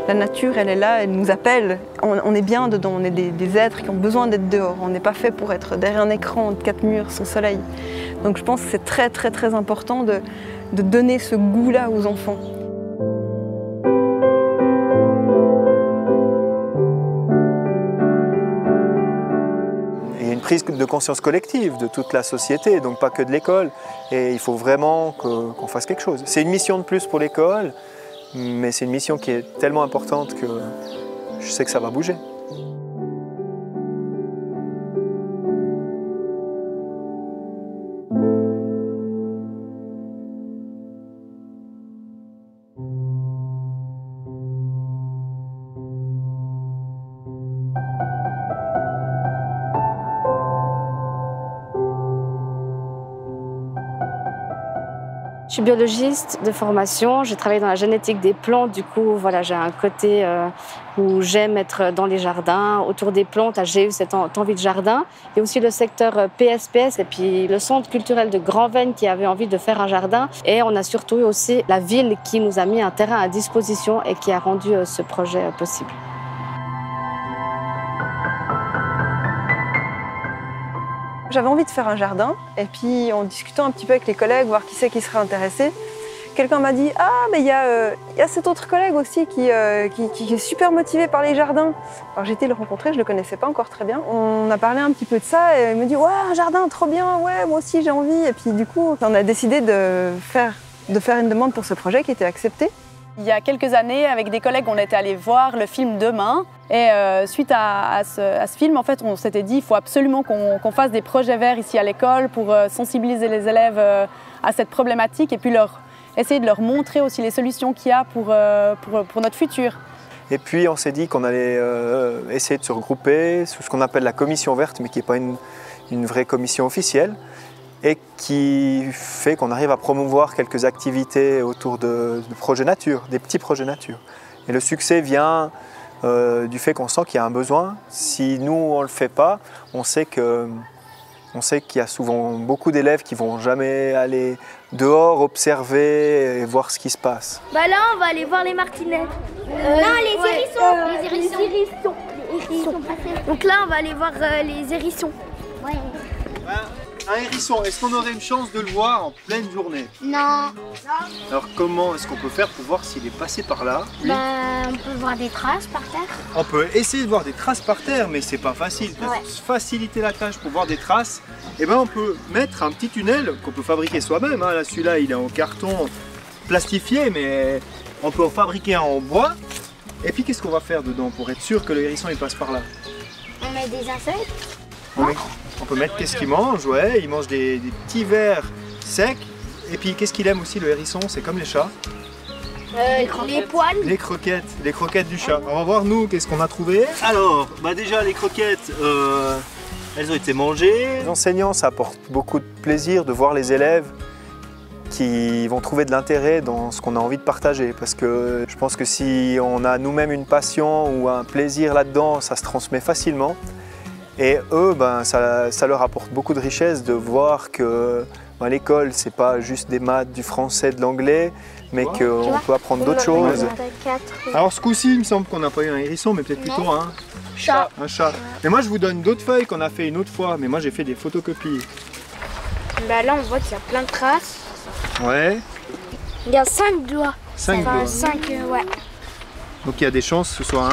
La nature, elle est là, elle nous appelle. On est bien dedans, on est des êtres qui ont besoin d'être dehors. On n'est pas fait pour être derrière un écran de 4 murs sans soleil. Donc je pense que c'est très très très important de donner ce goût-là aux enfants. Il y a une prise de conscience collective de toute la société, donc pas que de l'école. Et il faut vraiment qu'on fasse quelque chose. C'est une mission de plus pour l'école, mais c'est une mission qui est tellement importante que je sais que ça va bouger. Je suis biologiste de formation, j'ai travaillé dans la génétique des plantes, du coup voilà, j'ai un côté où j'aime être dans les jardins, autour des plantes, j'ai eu cette envie de jardin. Il y a aussi le secteur PSPS et puis le centre culturel de Grand-Veynes qui avait envie de faire un jardin. Et on a surtout eu aussi la ville qui nous a mis un terrain à disposition et qui a rendu ce projet possible. J'avais envie de faire un jardin et puis en discutant un petit peu avec les collègues, voir qui c'est qui serait intéressé, quelqu'un m'a dit « Ah, mais il y a cet autre collègue aussi qui est super motivé par les jardins. » Alors j'ai été le rencontrer, je ne le connaissais pas encore très bien. On a parlé un petit peu de ça et il me dit « Ouais, un jardin, trop bien, ouais, moi aussi j'ai envie. » Et puis du coup, on a décidé de faire une demande pour ce projet qui était accepté. Il y a quelques années, avec des collègues, on était allés voir le film Demain. Et suite à ce film, en fait, on s'était dit qu'il faut absolument qu'on fasse des projets verts ici à l'école pour sensibiliser les élèves à cette problématique et puis essayer de leur montrer aussi les solutions qu'il y a pour notre futur. Et puis on s'est dit qu'on allait essayer de se regrouper sous ce qu'on appelle la commission verte, mais qui n'est pas une vraie commission officielle, et qui fait qu'on arrive à promouvoir quelques activités autour de projets nature, des petits projets nature. Et le succès vient du fait qu'on sent qu'il y a un besoin. Si nous, on ne le fait pas, on sait qu'il y a souvent beaucoup d'élèves qui ne vont jamais aller dehors, observer et voir ce qui se passe. Bah là, on va aller voir les martinets. Non, les hérissons. Les hérissons. Donc là, on va aller voir les hérissons. Ouais. Un hérisson, est-ce qu'on aurait une chance de le voir en pleine journée? Non. Alors comment est-ce qu'on peut faire pour voir s'il est passé par là? Oui. Bah, on peut voir des traces par terre. On peut essayer de voir des traces par terre, mais c'est pas facile. Pour faciliter la tâche pour voir des traces, eh ben on peut mettre un petit tunnel qu'on peut fabriquer soi-même. Hein. Là, celui-là, il est en carton plastifié, mais on peut en fabriquer un en bois. Et puis, qu'est-ce qu'on va faire dedans pour être sûr que le hérisson il passe par là? On met des insectes. On peut mettre qu'est-ce qu'il mange, ouais, il mange des petits vers secs. Et puis qu'est-ce qu'il aime aussi le hérisson, c'est comme les chats. Les poils. Les croquettes du chat. On va voir nous qu'est-ce qu'on a trouvé. Alors, déjà les croquettes, elles ont été mangées. Les enseignants, ça apporte beaucoup de plaisir de voir les élèves qui vont trouver de l'intérêt dans ce qu'on a envie de partager. Parce que je pense que si on a nous-mêmes une passion ou un plaisir là-dedans, ça se transmet facilement. Et eux, ça leur apporte beaucoup de richesse de voir que l'école, c'est pas juste des maths, du français, de l'anglais, mais qu'on peut apprendre d'autres choses. Alors ce coup-ci, il me semble qu'on n'a pas eu un hérisson, mais peut-être plutôt un chat. Un chat. Mais moi, je vous donne d'autres feuilles qu'on a fait une autre fois, mais moi j'ai fait des photocopies. Là, on voit qu'il y a plein de traces. Ouais. Il y a 5 doigts. 5 doigts. 5, ouais. Donc il y a des chances que ce soit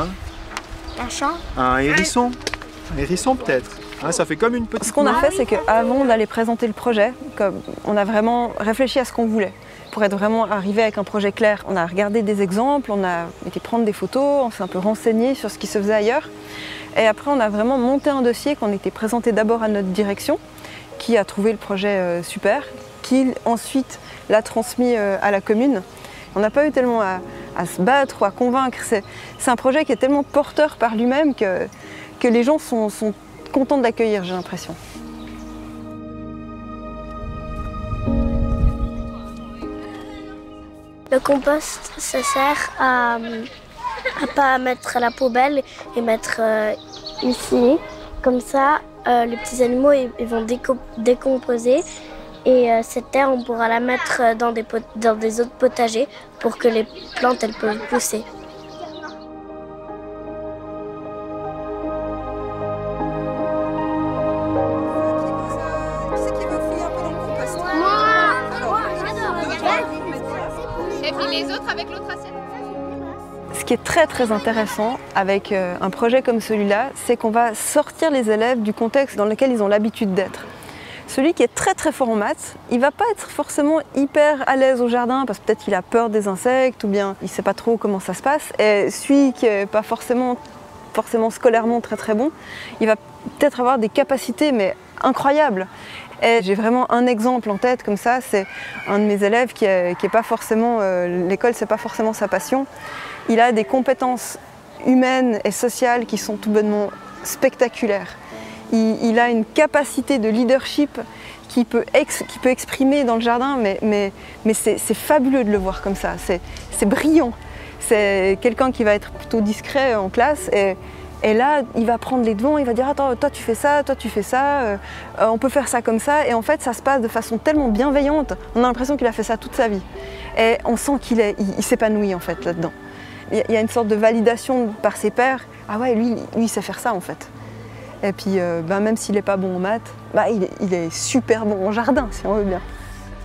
un chat. Un hérisson. Un hérisson peut-être. Hein, ça fait comme une petite... Ce qu'on a fait, c'est qu'avant d'aller présenter le projet, on a vraiment réfléchi à ce qu'on voulait. Pour être vraiment arrivé avec un projet clair, on a regardé des exemples, on a été prendre des photos, on s'est un peu renseigné sur ce qui se faisait ailleurs. Et après, on a vraiment monté un dossier qu'on était présenté d'abord à notre direction, qui a trouvé le projet super, qui ensuite l'a transmis à la commune. On n'a pas eu tellement à se battre ou à convaincre. C'est un projet qui est tellement porteur par lui-même que les gens sont contents de l'accueillir, j'ai l'impression. Le compost, ça sert à pas mettre à la poubelle et mettre ici. Comme ça, les petits animaux ils vont décomposer et cette terre, on pourra la mettre dans des autres potagers pour que les plantes elles peuvent pousser. qui est très très intéressant avec un projet comme celui-là, c'est qu'on va sortir les élèves du contexte dans lequel ils ont l'habitude d'être. Celui qui est très très fort en maths, il ne va pas être forcément hyper à l'aise au jardin parce que peut-être qu'il a peur des insectes ou bien il ne sait pas trop comment ça se passe. Et celui qui n'est pas forcément scolairement très très bon, il va peut-être avoir des capacités mais incroyables. Et j'ai vraiment un exemple en tête comme ça, c'est un de mes élèves qui est pas forcément, l'école c'est pas forcément sa passion. Il a des compétences humaines et sociales qui sont tout bonnement spectaculaires. Il a une capacité de leadership qui peut exprimer dans le jardin, mais c'est fabuleux de le voir comme ça, c'est brillant. C'est quelqu'un qui va être plutôt discret en classe et là, il va prendre les devants, il va dire « Attends, toi tu fais ça, toi tu fais ça, on peut faire ça comme ça ». Et en fait, ça se passe de façon tellement bienveillante, on a l'impression qu'il a fait ça toute sa vie. Et on sent qu'il s'épanouit en fait là-dedans. Il y a une sorte de validation par ses pairs. « Ah ouais, lui il sait faire ça en fait ». Et puis, même s'il n'est pas bon en maths, il est super bon en jardin, si on veut bien.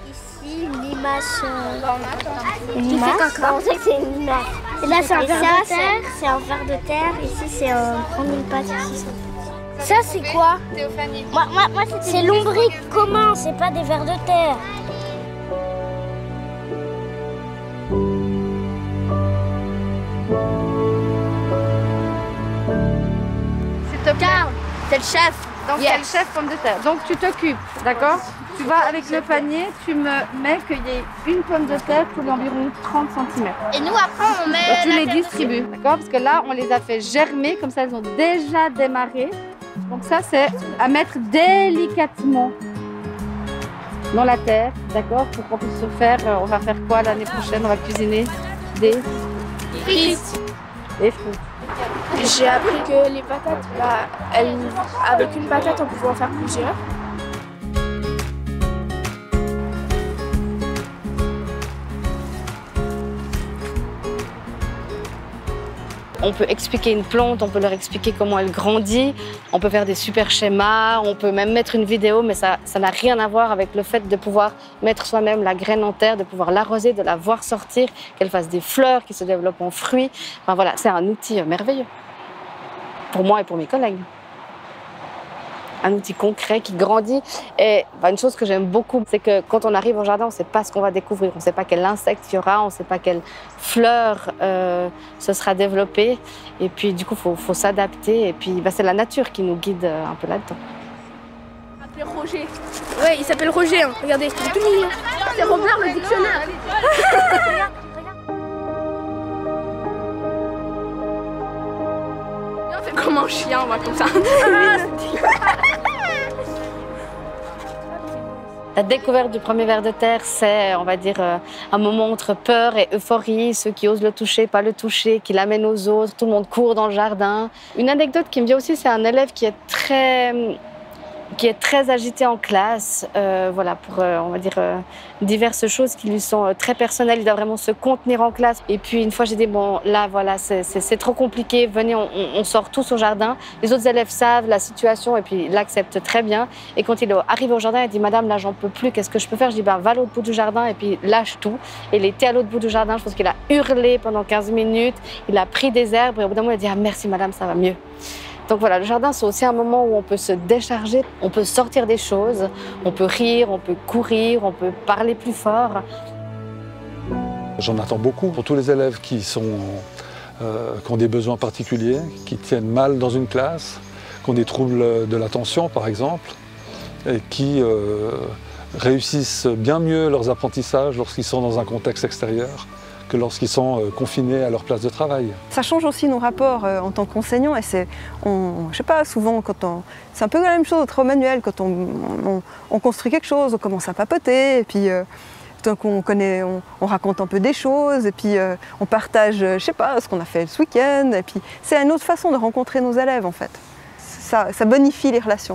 Ici, une limace. Une limace. On sait que c'est une limace. Et là, c'est un ver de terre. C'est un ver de terre. Ici, c'est un prendre une pâte. Ça, c'est quoi? Moi c'est lombric commun, c'est pas des vers de terre. Carl, c'est le chef. Donc c'est le chef pomme de terre. Donc tu t'occupes, d'accord? Tu vas avec le panier, tu me mets qu'il y ait une pomme de terre tous les environ 30 cm. Et nous après on met. Tu les distribues, d'accord? Parce que là on les a fait germer, comme ça elles ont déjà démarré. Donc ça c'est à mettre délicatement dans la terre, d'accord? Pour qu'on puisse se faire, on va faire quoi l'année prochaine? On va cuisiner des frites. Des frites. J'ai appris que les patates, avec une patate, on pouvait en faire plusieurs. On peut expliquer une plante, on peut leur expliquer comment elle grandit, on peut faire des super schémas, on peut même mettre une vidéo, mais ça n'a rien à voir avec le fait de pouvoir mettre soi-même la graine en terre, de pouvoir l'arroser, de la voir sortir, qu'elle fasse des fleurs, qui se développent en fruits. Enfin, voilà, c'est un outil merveilleux pour moi et pour mes collègues. Un outil concret qui grandit. Et une chose que j'aime beaucoup, c'est que quand on arrive au jardin, on ne sait pas ce qu'on va découvrir. On ne sait pas quel insecte il y aura, on ne sait pas quelle fleur se sera développée. Et puis du coup, faut s'adapter. Et puis c'est la nature qui nous guide un peu là-dedans. Il s'appelle Roger. Ouais, il s'appelle Roger. Hein. Regardez, c'est tout mignon. C'est Robert le dictionnaire. On fait comme un chien, on va comme ça. La découverte du premier ver de terre, c'est, on va dire, un moment entre peur et euphorie. Ceux qui osent le toucher, pas le toucher, qui l'amènent aux autres, tout le monde court dans le jardin. Une anecdote qui me vient aussi, c'est un élève qui est très agité en classe, pour, on va dire, diverses choses qui lui sont très personnelles. Il doit vraiment se contenir en classe. Et puis, une fois, j'ai dit, bon, là, voilà, c'est trop compliqué. Venez, on sort tous au jardin. Les autres élèves savent la situation et puis l'acceptent très bien. Et quand il arrive au jardin, il dit, madame, là, j'en peux plus. Qu'est-ce que je peux faire? Je dis, va à l'autre bout du jardin et puis lâche tout. Et il était à l'autre bout du jardin. Je pense qu'il a hurlé pendant 15 minutes. Il a pris des herbes et au bout d'un moment, il a dit, ah, merci, madame, ça va mieux. Donc voilà, le jardin, c'est aussi un moment où on peut se décharger, on peut sortir des choses, on peut rire, on peut courir, on peut parler plus fort. J'en attends beaucoup pour tous les élèves qui ont des besoins particuliers, qui tiennent mal dans une classe, qui ont des troubles de l'attention par exemple, et qui réussissent bien mieux leurs apprentissages lorsqu'ils sont dans un contexte extérieur que lorsqu'ils sont confinés à leur place de travail. Ça change aussi nos rapports en tant qu'enseignants et je sais pas, souvent c'est un peu la même chose au travail manuel, quand on construit quelque chose, on commence à papoter et puis donc on raconte un peu des choses et puis on partage, je sais pas, ce qu'on a fait ce week-end et puis c'est une autre façon de rencontrer nos élèves en fait. Ça bonifie les relations.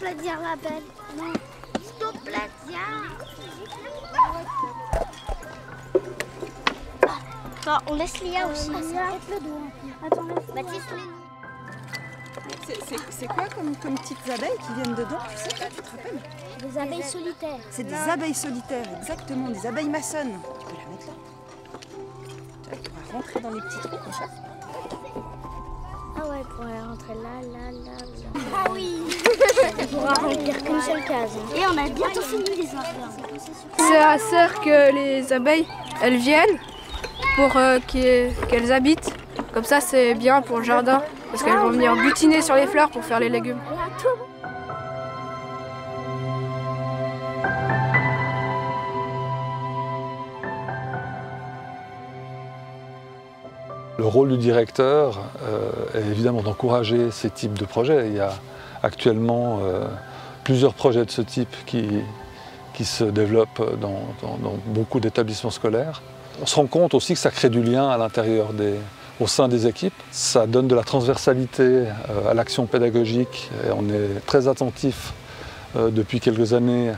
plaît, viens la belle. Non. S'il te plaît, viens. Ah, on laisse Lia aussi. Attends, Baptiste, C'est quoi comme petites abeilles qui viennent dedans? Tu sais, toi, tu te rappelles? des abeilles solitaires. C'est des abeilles solitaires, exactement, des abeilles maçonnes. Tu peux la mettre là. Tu vas rentrer dans les petits trous comme ça. Ah ouais, pour aller rentrer là. Ah oui. On pourra remplir qu'une seule case. Et on a bientôt fini les enfants. C'est à serre que les abeilles, elles viennent pour qu'elles habitent. Comme ça, c'est bien pour le jardin. Parce qu'elles vont venir butiner sur les fleurs pour faire les légumes. Le rôle du directeur est évidemment d'encourager ces types de projets. Il y a actuellement plusieurs projets de ce type qui se développent dans beaucoup d'établissements scolaires. On se rend compte aussi que ça crée du lien à l'intérieur au sein des équipes. Ça donne de la transversalité à l'action pédagogique et on est très attentif depuis quelques années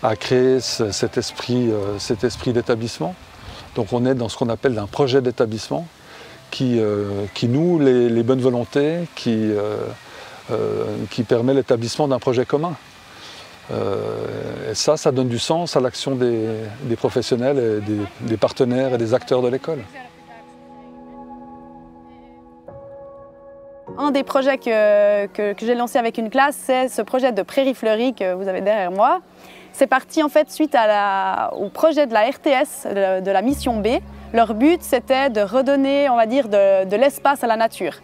à créer cet esprit d'établissement. Donc on est dans ce qu'on appelle un projet d'établissement qui noue les bonnes volontés, qui permet l'établissement d'un projet commun. Et ça donne du sens à l'action des professionnels, et des partenaires et des acteurs de l'école. Un des projets que j'ai lancé avec une classe, c'est ce projet de Prairie Fleurie que vous avez derrière moi. C'est parti en fait suite au projet de la RTS, de la mission B. Leur but, c'était de redonner, on va dire, de l'espace à la nature.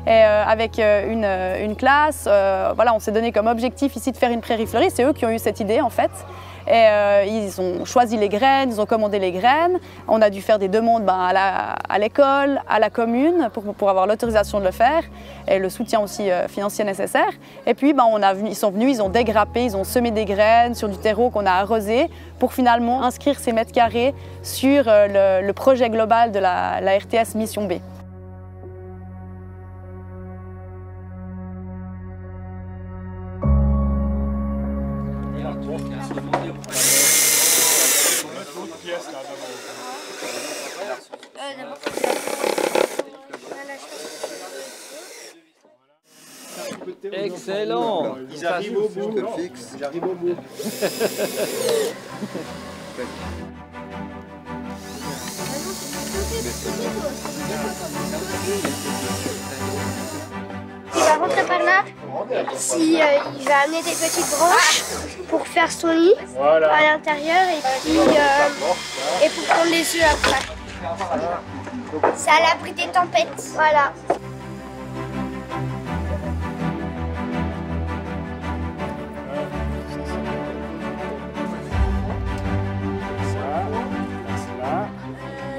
Et avec une classe, voilà, on s'est donné comme objectif ici de faire une prairie fleurie. C'est eux qui ont eu cette idée en fait. Et ils ont choisi les graines, ils ont commandé les graines. On a dû faire des demandes à l'école, à la commune pour avoir l'autorisation de le faire et le soutien aussi financier nécessaire. Et puis ils sont venus, ils ont dégrappé, ils ont semé des graines sur du terreau qu'on a arrosé pour finalement inscrire ces mètres carrés sur le projet global de la RTS Mission B. Excellent. Ils arrivent au bout. J'arrive au bout. Il va rentrer par là. Il va amener des petites branches pour faire son lit à l'intérieur et puis et pour prendre les œufs après. C'est à l'abri des tempêtes. Voilà.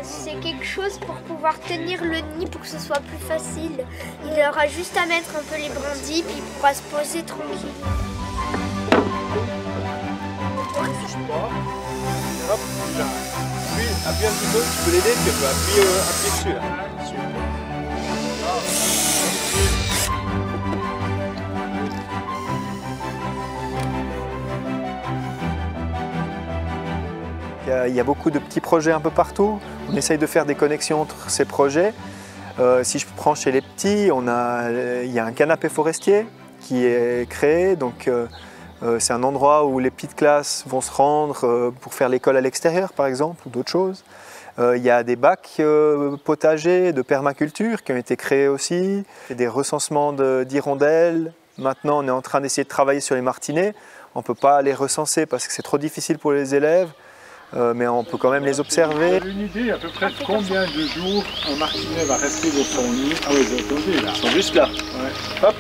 C'est quelque chose pour pouvoir tenir le nid pour que ce soit plus facile. Il aura juste à mettre un peu les brindilles puis il pourra se poser tranquille. Hop, là. Appuie un petit peu, tu peux l'aider, tu peux appuyer dessus. Il y a beaucoup de petits projets un peu partout. On essaye de faire des connexions entre ces projets. Si je prends chez les petits, il y a un canapé forestier qui est créé. Donc, c'est un endroit où les petites classes vont se rendre pour faire l'école à l'extérieur, par exemple, ou d'autres choses. Il y a des bacs potagers de permaculture qui ont été créés aussi. Des recensements d'hirondelles. Maintenant, on est en train d'essayer de travailler sur les martinets. On ne peut pas les recenser parce que c'est trop difficile pour les élèves. Mais on peut quand même les observer. Une idée à peu près de combien de jours un martinet va rester dans son nid? Ah oui, attendez là. Ils sont juste là. Ouais. Hop.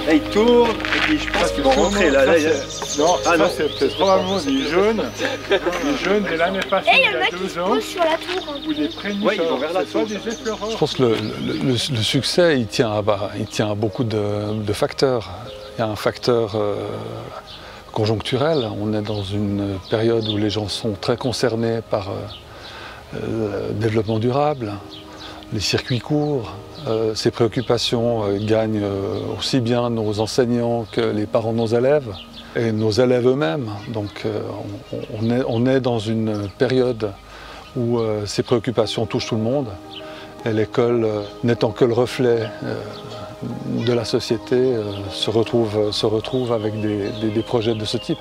Là, ils tournent et puis je pense qu'ils vont rentrer là. Non, ça c'est probablement des jeunes. Des jeunes de l'année passée, il y a 2 ans. Sur la tour. Ou des prénisseurs. C'est soit des effleureurs. Je pense que le succès, il tient à beaucoup de facteurs. Il y a un facteur conjoncturel. On est dans une période où les gens sont très concernés par le développement durable, les circuits courts, Ces préoccupations gagnent aussi bien nos enseignants que les parents de nos élèves et nos élèves eux-mêmes. Donc on est dans une période où ces préoccupations touchent tout le monde. Et l'école, n'étant que le reflet de la société, se retrouve avec des projets de ce type.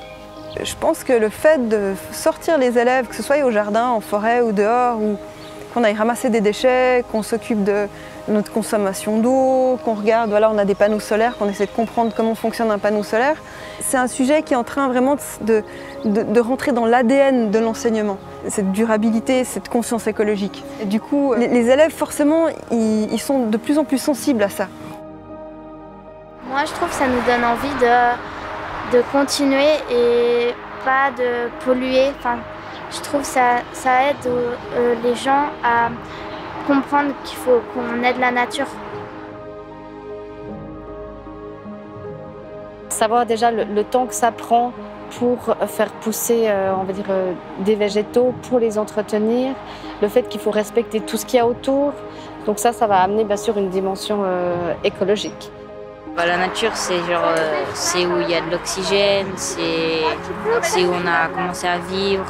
Je pense que le fait de sortir les élèves, que ce soit au jardin, en forêt ou dehors, ou qu'on aille ramasser des déchets, qu'on s'occupe de notre consommation d'eau, qu'on regarde, voilà, on a des panneaux solaires, qu'on essaie de comprendre comment fonctionne un panneau solaire. C'est un sujet qui est en train vraiment de rentrer dans l'ADN de l'enseignement. Cette durabilité, cette conscience écologique. Et du coup, les élèves, forcément, ils sont de plus en plus sensibles à ça. Moi, je trouve que ça nous donne envie de continuer et pas de polluer. Enfin, je trouve que ça aide les gens à comprendre qu'il faut qu'on aide la nature. Savoir déjà le temps que ça prend pour faire pousser, on va dire, des végétaux, pour les entretenir, le fait qu'il faut respecter tout ce qu'il y a autour. Donc ça va amener bien sûr une dimension écologique. La nature, c'est où il y a de l'oxygène, c'est où on a commencé à vivre.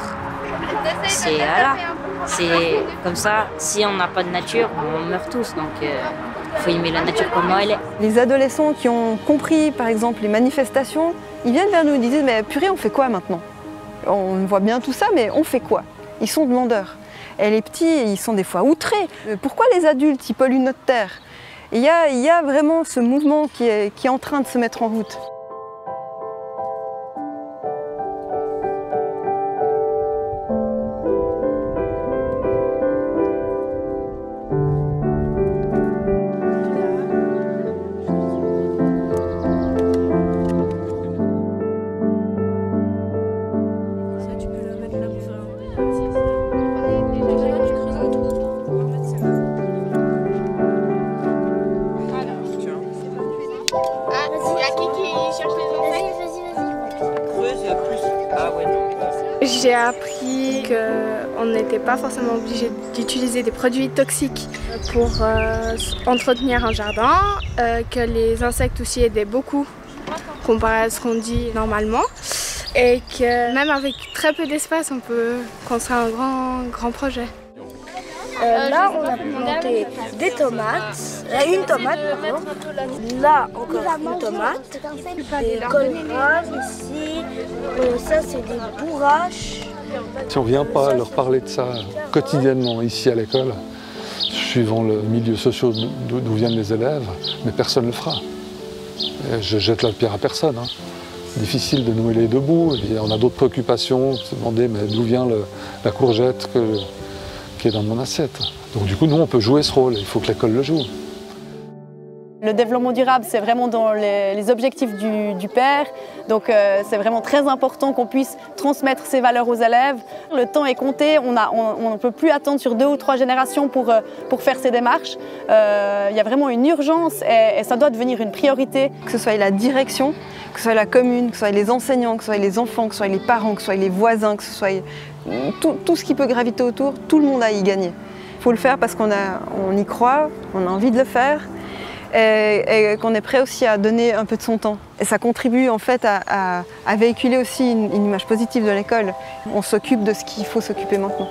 C'est comme ça, si on n'a pas de nature, on meurt tous. Donc il faut aimer la nature comme elle est. Les adolescents qui ont compris, par exemple, les manifestations, ils viennent vers nous et disent « mais purée, on fait quoi maintenant ?» On voit bien tout ça, mais on fait quoi? Ils sont demandeurs. Et les petits, ils sont des fois outrés. Pourquoi les adultes, ils polluent notre terre? Il y a vraiment ce mouvement qui est en train de se mettre en route. J'ai appris qu'on n'était pas forcément obligé d'utiliser des produits toxiques pour entretenir un jardin, que les insectes aussi aidaient beaucoup comparé à ce qu'on dit normalement, et que même avec très peu d'espace, on peut construire un grand projet. Là, on a planté des tomates, une tomate, pardon. Là, encore une tomate, des colrages ici, ça c'est des bourraches. Si on ne vient pas leur parler de ça quotidiennement ici à l'école, suivant le milieu social d'où viennent les élèves, mais personne ne le fera. Et je jette la pierre à personne. Hein. C'est difficile de nouer les deux bouts. On a d'autres préoccupations, se demander mais d'où vient la courgette qui est dans mon assiette. Donc du coup, nous, on peut jouer ce rôle, il faut que l'école le joue. Le développement durable, c'est vraiment dans les objectifs du PER. Donc c'est vraiment très important qu'on puisse transmettre ces valeurs aux élèves. Le temps est compté, on ne peut plus attendre sur 2 ou 3 générations pour faire ces démarches. Il y a vraiment une urgence et ça doit devenir une priorité. Que ce soit la direction, que ce soit la commune, que ce soit les enseignants, que ce soit les enfants, que ce soit les parents, que ce soit les voisins, que ce soit tout ce qui peut graviter autour, tout le monde a à y gagner. Il faut le faire parce qu'on y croit, on a envie de le faire. Et qu'on est prêt aussi à donner un peu de son temps. Et ça contribue en fait à véhiculer aussi une image positive de l'école. On s'occupe de ce qu'il faut s'occuper maintenant.